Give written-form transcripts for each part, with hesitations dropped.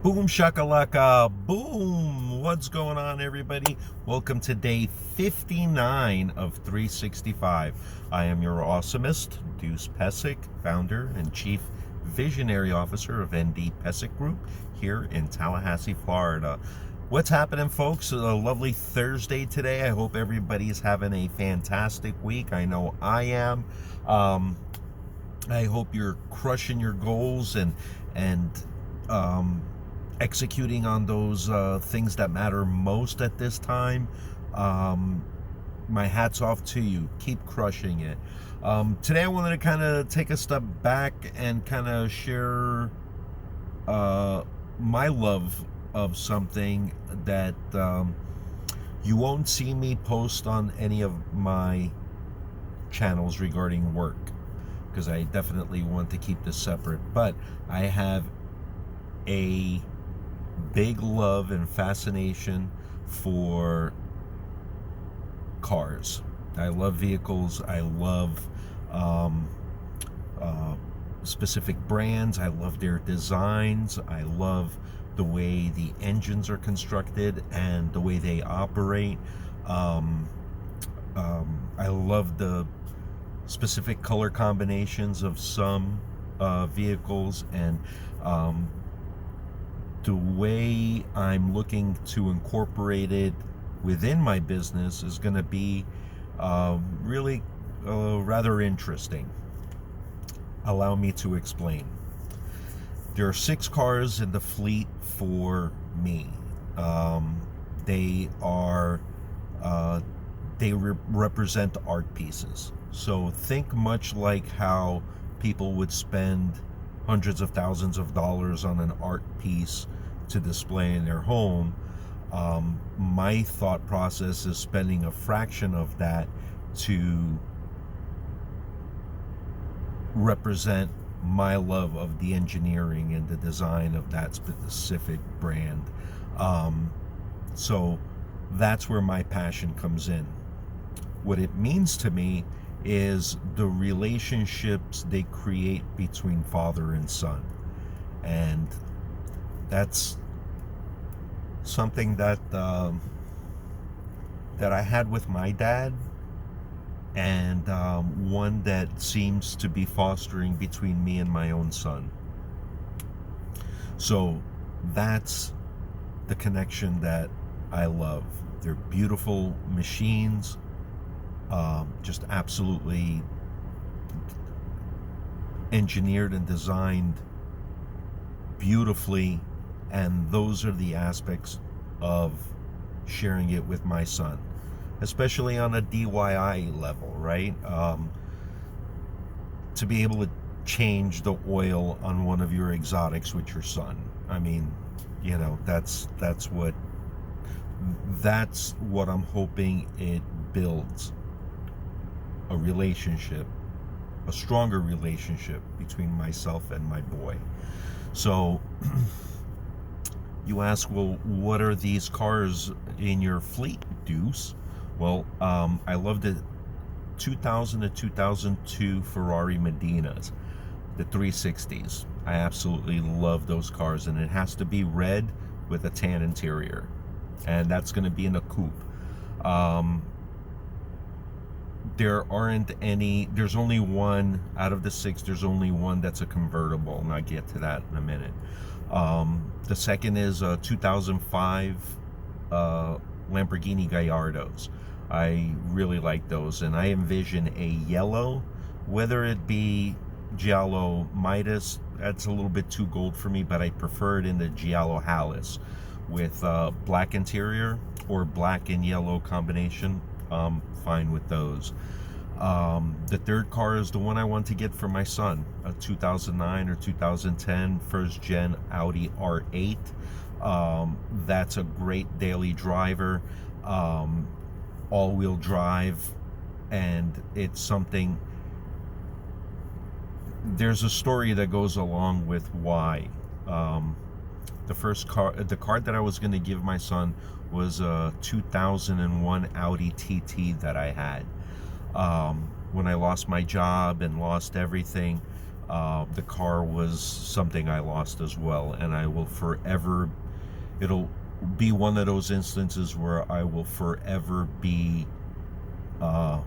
Boom shakalaka, boom. What's going on, everybody? Welcome to day 59 of 365. I am your awesomest, Deuce Pesic, founder and chief visionary officer of ND Pesic Group here in Tallahassee, Florida. What's happening, folks? A lovely Thursday today. I hope everybody's having a fantastic week. I know I am. I hope you're crushing your goals and executing on those things that matter most at this time. My hat's off to you. Keep crushing it. Today I wanted to kind of take a step back and kind of share my love of something that you won't see me post on any of my channels regarding work, because I definitely want to keep this separate. But I have a big love and fascination for cars. I love vehicles. I love specific brands. I love their designs. I love the way the engines are constructed and the way they operate. I love the specific color combinations of some vehicles, and the way I'm looking to incorporate it within my business is going to be really rather interesting. Allow me to explain. There are 6 cars in the fleet for me. They are represent art pieces. So think much like how people would spend hundreds of thousands of dollars on an art piece to display in their home. My thought process is spending a fraction of that to represent my love of the engineering and the design of that specific brand. So that's where my passion comes in. What it means to me is the relationships they create between father and son. And that's something that that I had with my dad, and one that seems to be fostering between me and my own son. So that's the connection that I love. They're beautiful machines, just absolutely engineered and designed beautifully, and those are the aspects of sharing it with my son, especially on a DIY level, right? To be able to change the oil on one of your exotics with your son. I mean, you know, that's what I'm hoping it builds. A relationship, a stronger relationship between myself and my boy. So you ask, well, what are these cars in your fleet, Deuce? Well, I love the 2000 to 2002 Ferrari Medinas, the 360s. I absolutely love those cars, and it has to be red with a tan interior, and that's going to be in a coupe. There's only one out of the 6, there's only one that's a convertible, and I'll get to that in a minute. The second is a 2005 Lamborghini Gallardos. I really like those, and I envision a yellow, whether it be Giallo Midas, that's a little bit too gold for me, but I prefer it in the Giallo Hallis with black interior or black and yellow combination. Fine with those. The third car is the one I want to get for my son, a 2009 or 2010 first gen Audi R8. That's a great daily driver, all-wheel drive, and it's something. There's a story that goes along with why. The car that I was going to give my son was a 2001 Audi TT that I had. When I lost my job and lost everything, The car was something I lost as well, and I will forever, it'll be one of those instances where I will forever be uh,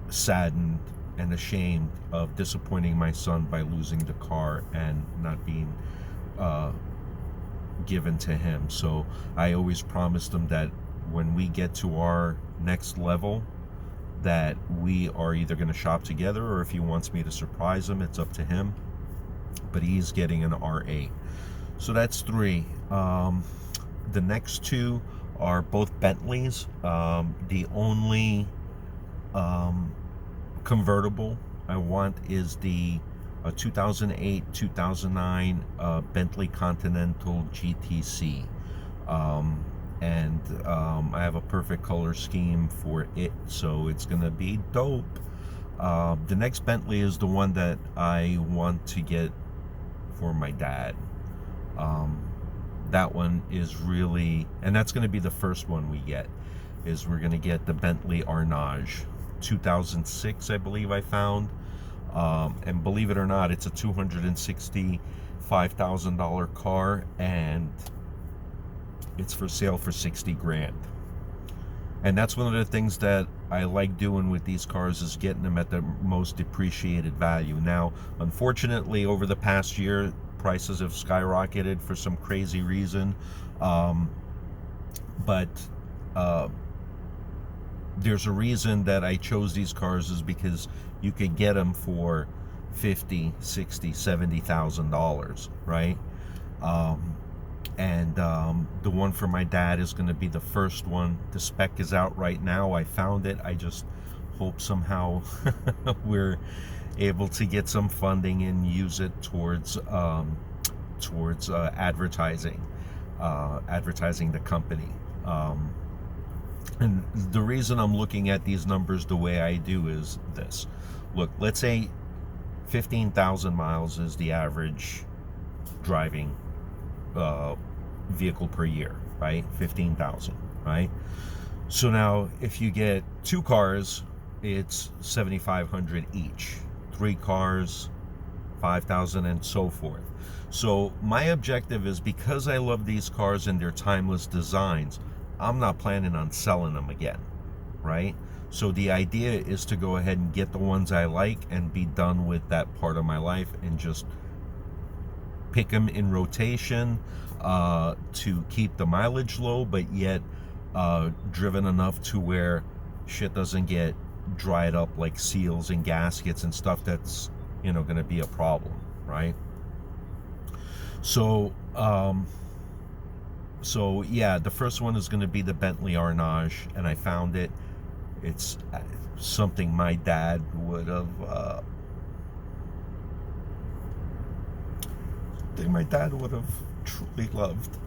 saddened and ashamed of disappointing my son by losing the car and not being uh, given to him. So I always promised him that when we get to our next level, that we are either going to shop together, or if he wants me to surprise him, it's up to him. But he's getting an R8. So that's three. The next two are both Bentleys. The only convertible I want is the 2008-2009 Bentley Continental GTC. I have a perfect color scheme for it, so it's gonna be dope. The next Bentley is the one that I want to get for my dad. That one is really, and that's going to be the first one we get, is we're going to get the Bentley Arnage 2006, I believe I found. And believe it or not, it's a $265,000 car, and it's for sale for 60 grand. And that's one of the things that I like doing with these cars, is getting them at the most depreciated value. Now, unfortunately, over the past year, prices have skyrocketed for some crazy reason. But there's a reason that I chose these cars, is because you could get them for $50,000, $60,000, $70,000, right? The one for my dad is going to be the first one. The spec is out right now. I found it. I just hope somehow we're able to get some funding and use it towards advertising the company. And the reason I'm looking at these numbers the way I do is this. Look, let's say 15,000 miles is the average driving vehicle per year, right? 15,000, right? So now if you get two cars, it's 7,500 each. Three cars, 5,000, and so forth. So my objective is, because I love these cars and their timeless designs, I'm not planning on selling them again, right? So the idea is to go ahead and get the ones I like and be done with that part of my life, and just pick them in rotation to keep the mileage low, but yet driven enough to where shit doesn't get dried up, like seals and gaskets and stuff that's, you know, going to be a problem, right? So yeah, the first one is going to be the Bentley Arnage, and I found it. It's something my dad would have truly loved.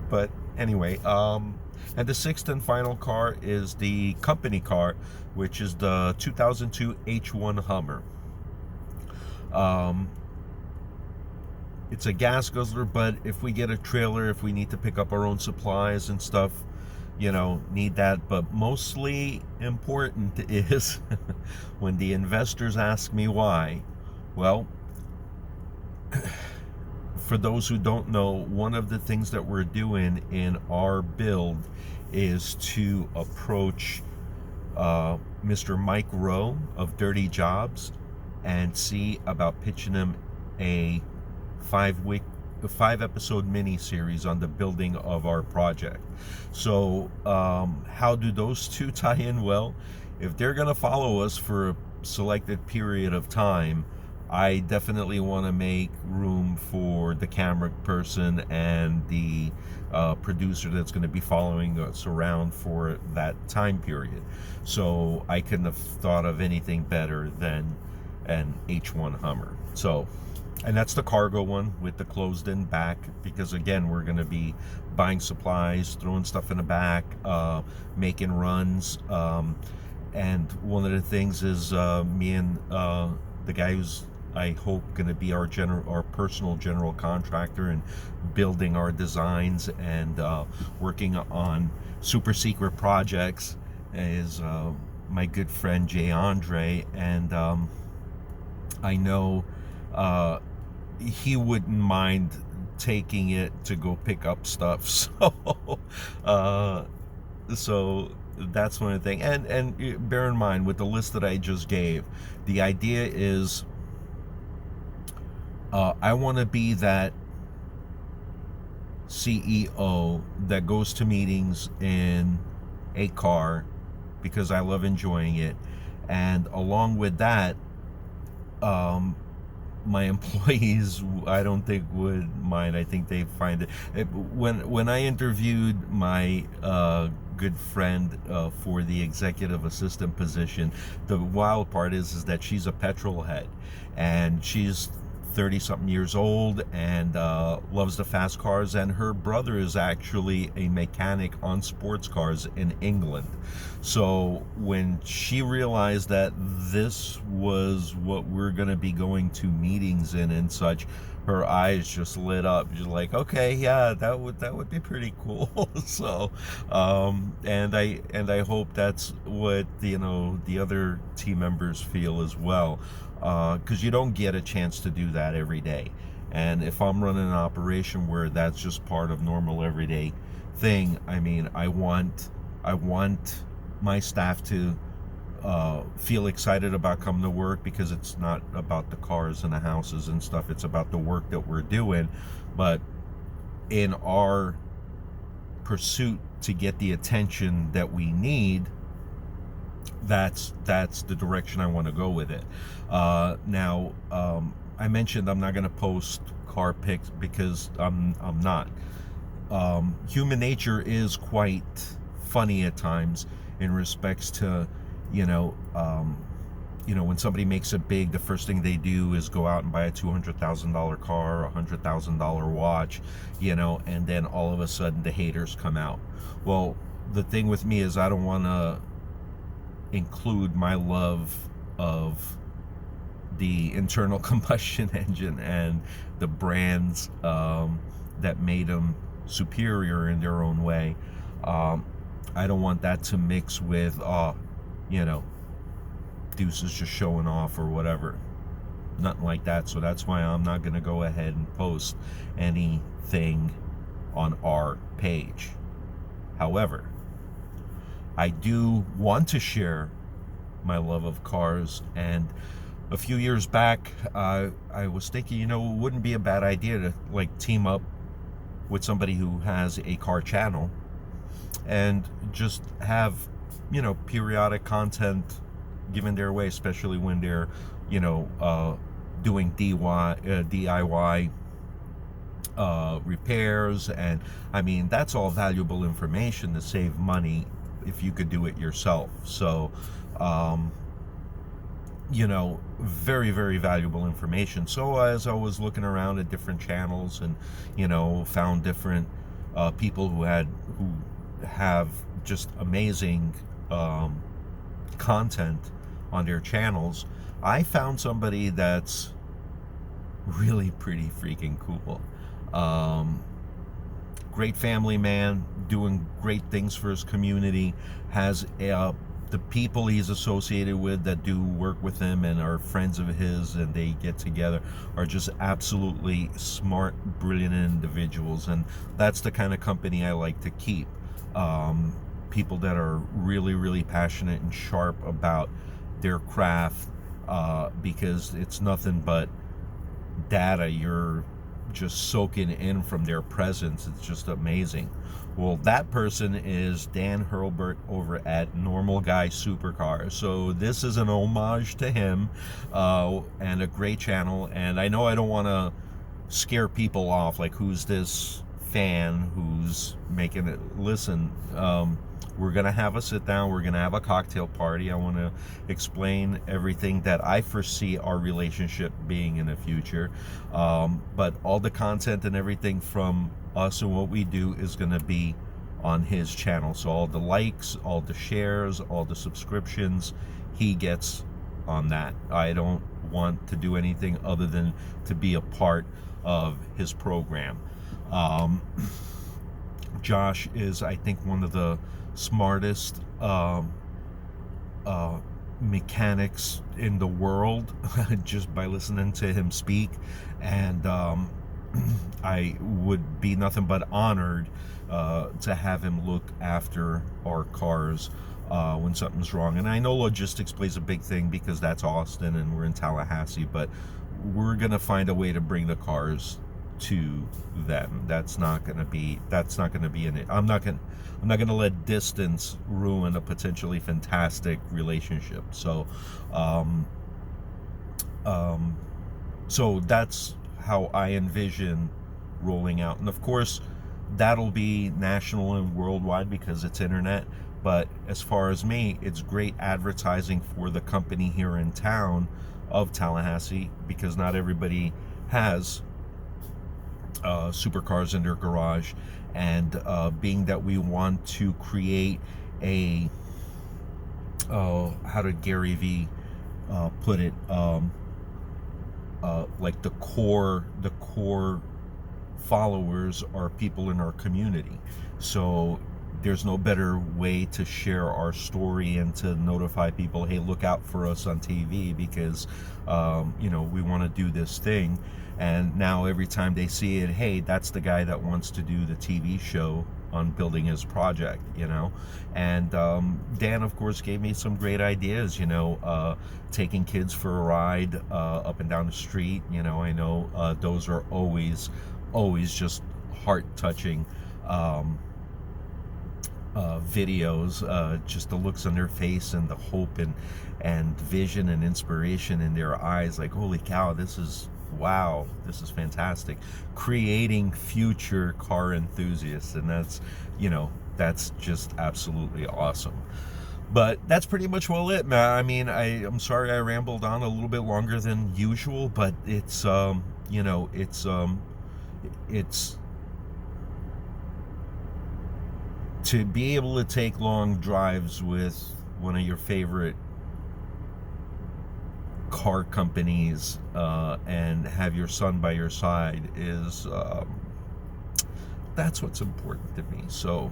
But anyway, and the sixth and final car is the company car, which is the 2002 H1 Hummer. It's a gas guzzler, but if we get a trailer, if we need to pick up our own supplies and stuff, you know, need that. But mostly important is when the investors ask me why. Well, for those who don't know, one of the things that we're doing in our build is to approach Mr. Mike Rowe of Dirty Jobs and see about pitching him a 5-episode mini series on the building of our project. So how do those two tie in? Well, if they're going to follow us for a selected period of time, I definitely want to make room for the camera person and the producer that's going to be following us around for that time period. So I couldn't have thought of anything better than an H1 Hummer. So, and that's the cargo one with the closed in back, because again, we're going to be buying supplies, throwing stuff in the back, making runs. And one of the things is me and the guy who's, I hope, going to be our personal general contractor, and building our designs and working on super secret projects, is my good friend Jay Andre, and I know he wouldn't mind taking it to go pick up stuff. Uh, so that's one thing. And bear in mind, with the list that I just gave, the idea is I want to be that CEO that goes to meetings in a car because I love enjoying it, and along with that, my employees, I don't think would mind. I think they find it when I interviewed my good friend for the executive assistant position, the wild part is that she's a petrol head, and she's 30 something years old, and loves the fast cars, and her brother is actually a mechanic on sports cars in England. So when she realized that this was what we're going to be going to meetings in and such, her eyes just lit up. She's like, okay, yeah, that would be pretty cool. So and I hope that's what the other team members feel as well, because you don't get a chance to do that every day. And if I'm running an operation where that's just part of normal everyday thing, I mean, I want my staff to feel excited about coming to work, because it's not about the cars and the houses and stuff. It's about the work that we're doing. But in our pursuit to get the attention that we need, that's the direction I want to go with it. Now, I mentioned I'm not going to post car pics because I'm not. Human nature is quite funny at times in respects to, when somebody makes it big, the first thing they do is go out and buy a $200,000 car, a $100,000 watch, and then all of a sudden the haters come out. Well, the thing with me is I don't want to include my love of the internal combustion engine and the brands that made them superior in their own way. I don't want that to mix with, Deuces just showing off or whatever. Nothing like that. So that's why I'm not going to go ahead and post anything on our page. However, I do want to share my love of cars, and a few years back, I was thinking, it wouldn't be a bad idea to team up with somebody who has a car channel and just have, periodic content given their way, especially when they're, doing DIY repairs. And I mean, that's all valuable information to save money if you could do it yourself. So, very, very valuable information. So as I was looking around at different channels and, found different people who have just amazing content on their channels, I found somebody that's really pretty freaking cool. Great family man, doing great things for his community, has the people he's associated with that do work with him and are friends of his, and they get together, are just absolutely smart, brilliant individuals. And that's the kind of company I like to keep. People that are really, really passionate and sharp about their craft, because it's nothing but data you're just soaking in from their presence. It's just amazing. Well, that person is Dan Hurlbert over at Normal Guy Supercars. So this is an homage to him, and a great channel. And I know I don't want to scare people off, like, who's this fan who's making it. Listen, we're going to have a sit down. We're going to have a cocktail party. I want to explain everything that I foresee our relationship being in the future. But all the content and everything from us and what we do is going to be on his channel. So all the likes, all the shares, all the subscriptions, he gets on that. I don't want to do anything other than to be a part of his program. Josh is, I think, one of the smartest mechanics in the world just by listening to him speak. And I would be nothing but honored to have him look after our cars when something's wrong. And I know logistics plays a big thing because that's Austin and we're in Tallahassee, but we're gonna find a way to bring the cars to them. That's not gonna be in it. I'm not gonna let distance ruin a potentially fantastic relationship. Um, um, so that's how I envision rolling out. And of course, that'll be national and worldwide because it's internet. But as far as me, it's great advertising for the company here in town of Tallahassee, because not everybody has supercars in their garage. And being that we want to create a, how did Gary V put it, like the core followers are people in our community. So there's no better way to share our story and to notify people, hey, look out for us on TV, because we want to do this thing. And now every time they see it, hey, that's the guy that wants to do the TV show on building his project. And Dan, of course, gave me some great ideas, taking kids for a ride up and down the street. I know those are always just heart-touching videos, just the looks on their face and the hope and vision and inspiration in their eyes, like, holy cow, this is fantastic. Creating future car enthusiasts, and that's just absolutely awesome. But that's pretty much well it, man. I mean, I'm sorry I rambled on a little bit longer than usual, but it's it's to be able to take long drives with one of your favorite car companies and have your son by your side is that's what's important to me. So,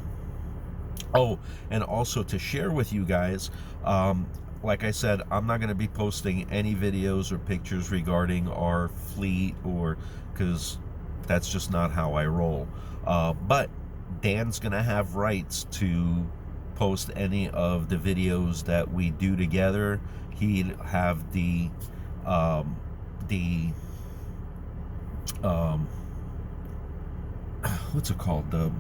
and also to share with you guys, like I said, I'm not going to be posting any videos or pictures regarding our fleet, or because that's just not how I roll. But Dan's going to have rights to post any of the videos that we do together. He'd have the what's it called?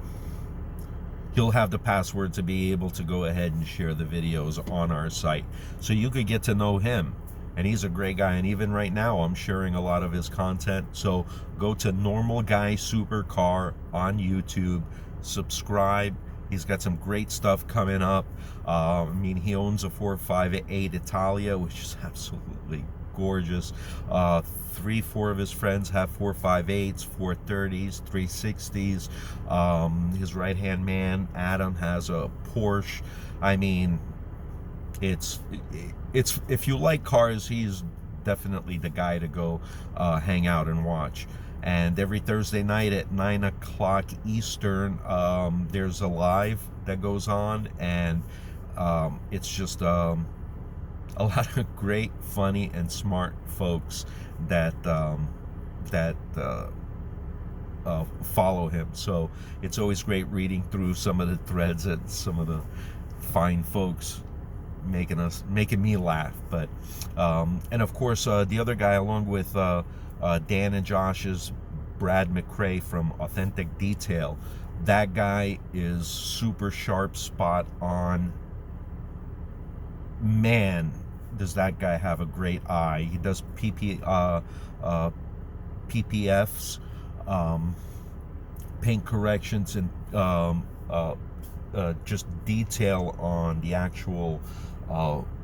He'll have the password to be able to go ahead and share the videos on our site, so you could get to know him. And he's a great guy, and even right now I'm sharing a lot of his content. So go to Normal Guy Supercar on YouTube, subscribe. He's got some great stuff coming up. I mean, he owns a 458 Italia, which is absolutely gorgeous. 3-4 of his friends have 458s, 430s, 360s. His right-hand man, Adam, has a Porsche. I mean, it's if you like cars, he's definitely the guy to go hang out and watch. And every Thursday night at 9 o'clock Eastern, there's a live that goes on, and it's just a lot of great, funny, and smart folks that follow him. So it's always great reading through some of the threads that some of the fine folks making me laugh. But and of course, the other guy, along with Dan and Josh's, Brad McCrae from Authentic Detail. That guy is super sharp, spot on. Man, does that guy have a great eye. He does PPFs, paint corrections, and just detail on the actual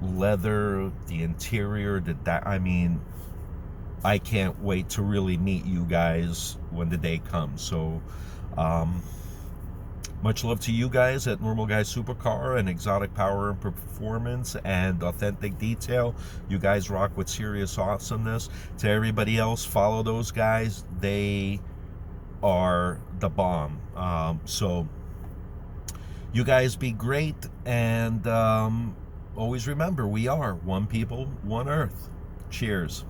leather, the interior, I mean, I can't wait to really meet you guys when the day comes. So much love to you guys at Normal Guy Supercar and Exotic Power and Performance and Authentic Detail. You guys rock with serious awesomeness. To everybody else, follow those guys. They are the bomb. So you guys be great, and always remember, we are one people, one earth. Cheers.